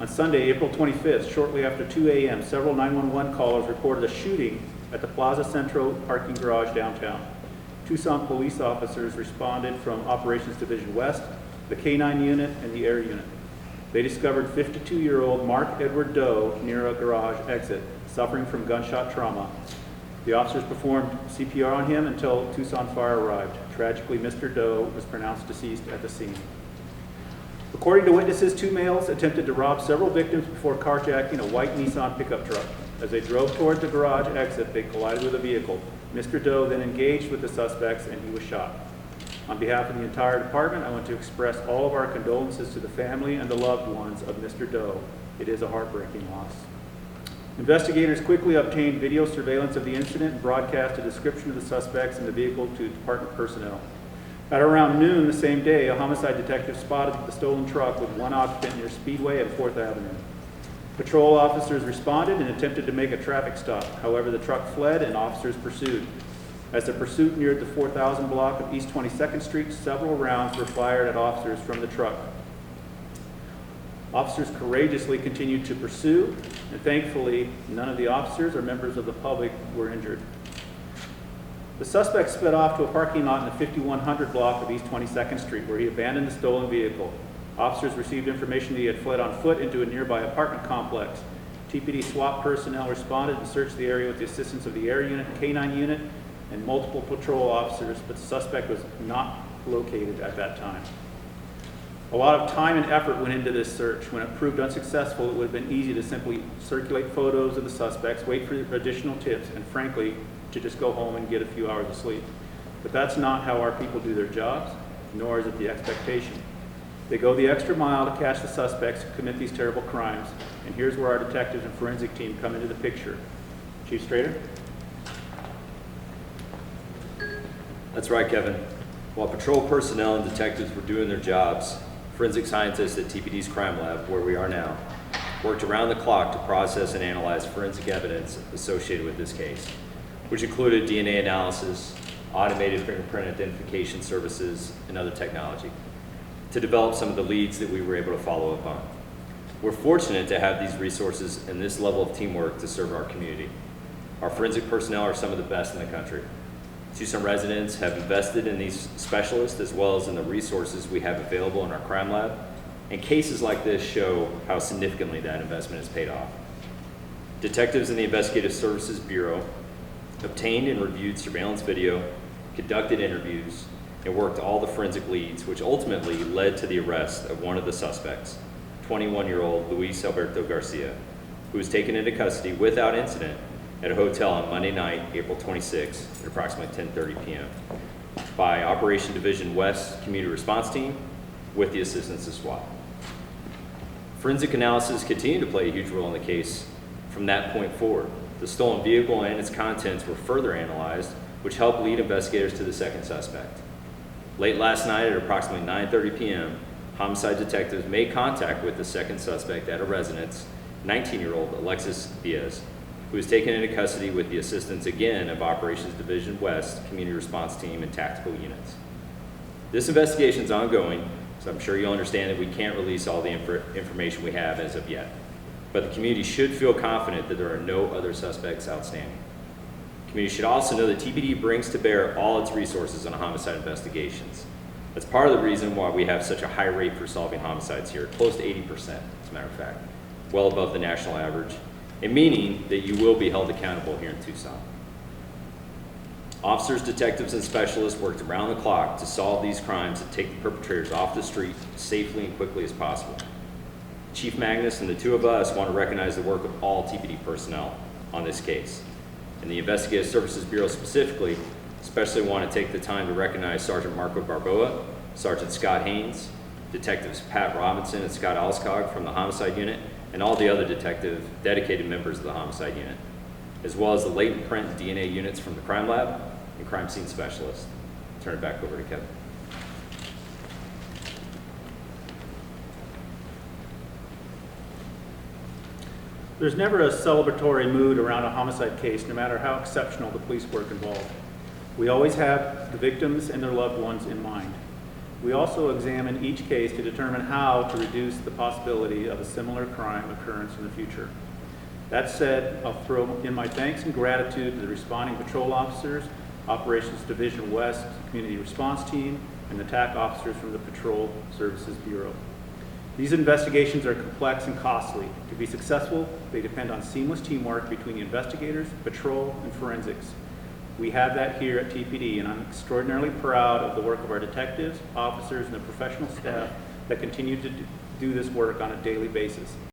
On Sunday, April 25th, shortly after 2 a.m., several 911 callers reported a shooting at the Plaza Centro parking garage downtown. Tucson Police officers responded from Operations Division West, the K-9 unit, and the Air unit. They discovered 52-year-old Mark Edward Doe near a garage exit, suffering from gunshot trauma. The officers performed CPR on him until Tucson Fire arrived. Tragically, Mr. Doe was pronounced deceased at the scene. According to witnesses, two males attempted to rob several victims before carjacking a white Nissan pickup truck. As they drove toward the garage exit, they collided with a vehicle. Mr. Doe then engaged with the suspects and he was shot. On behalf of the entire department, I want to express all of our condolences to the family and the loved ones of Mr. Doe. It is a heartbreaking loss. Investigators quickly obtained video surveillance of the incident and broadcast a description of the suspects and the vehicle to department personnel. At around noon the same day, a homicide detective spotted the stolen truck with one occupant near Speedway and 4th Avenue. Patrol officers responded and attempted to make a traffic stop. However, the truck fled and officers pursued. As the pursuit neared the 4000 block of East 22nd Street, several rounds were fired at officers from the truck. Officers courageously continued to pursue, and thankfully, none of the officers or members of the public were injured. The suspect sped off to a parking lot in the 5100 block of East 22nd Street, where he abandoned the stolen vehicle. Officers received information that he had fled on foot into a nearby apartment complex. TPD SWAT personnel responded and searched the area with the assistance of the Air unit, K-9 unit, and multiple patrol officers, but the suspect was not located at that time. A lot of time and effort went into this search. When it proved unsuccessful, it would have been easy to simply circulate photos of the suspects, wait for additional tips, and frankly, to just go home and get a few hours of sleep. But that's not how our people do their jobs, nor is it the expectation. They go the extra mile to catch the suspects who commit these terrible crimes, and here's where our detectives and forensic team come into the picture. Chief Strader? That's right, Kevin. While patrol personnel and detectives were doing their jobs, forensic scientists at TPD's crime lab, where we are now, worked around the clock to process and analyze forensic evidence associated with this case, which included DNA analysis, automated fingerprint identification services, and other technology, to develop some of the leads that we were able to follow up on. We're fortunate to have these resources and this level of teamwork to serve our community. Our forensic personnel are some of the best in the country. Tucson residents have invested in these specialists as well as in the resources we have available in our crime lab, and cases like this show how significantly that investment has paid off. Detectives in the Investigative Services Bureau obtained and reviewed surveillance video, conducted interviews, and worked all the forensic leads, which ultimately led to the arrest of one of the suspects, 21-year-old Luis Alberto Garcia, who was taken into custody without incident at a hotel on Monday night, April 26, at approximately 10:30 p.m. by Operation Division West Community Response Team with the assistance of SWAT. Forensic analysis continued to play a huge role in the case from that point forward. The stolen vehicle and its contents were further analyzed, which helped lead investigators to the second suspect. Late last night at approximately 9:30 p.m., homicide detectives made contact with the second suspect at a residence, 19-year-old Alexis Diaz, who was taken into custody with the assistance again of Operations Division West Community Response Team and tactical units. This investigation is ongoing, so I'm sure you'll understand that we can't release all the information we have as of yet. But the community should feel confident that there are no other suspects outstanding. The community should also know that TPD brings to bear all its resources on homicide investigations. That's part of the reason why we have such a high rate for solving homicides here, close to 80%, as a matter of fact, well above the national average, and meaning that you will be held accountable here in Tucson. Officers, detectives, and specialists worked around the clock to solve these crimes and take the perpetrators off the street safely and quickly as possible. Chief Magnus and the two of us want to recognize the work of all TPD personnel on this case. And the Investigative Services Bureau specifically, especially want to take the time to recognize Sergeant Marco Barboa, Sergeant Scott Haynes, Detectives Pat Robinson and Scott Alskog from the Homicide Unit, and all the other dedicated members of the Homicide Unit, as well as the latent print and DNA units from the Crime Lab and Crime Scene Specialist. Turn it back over to Kevin. There's never a celebratory mood around a homicide case, no matter how exceptional the police work involved. We always have the victims and their loved ones in mind. We also examine each case to determine how to reduce the possibility of a similar crime occurrence in the future. That said, I'll throw in my thanks and gratitude to the responding patrol officers, Operations Division West Community Response Team, and the TAC officers from the Patrol Services Bureau. These investigations are complex and costly. To be successful, they depend on seamless teamwork between the investigators, patrol, and forensics. We have that here at TPD, and I'm extraordinarily proud of the work of our detectives, officers, and the professional staff that continue to do this work on a daily basis.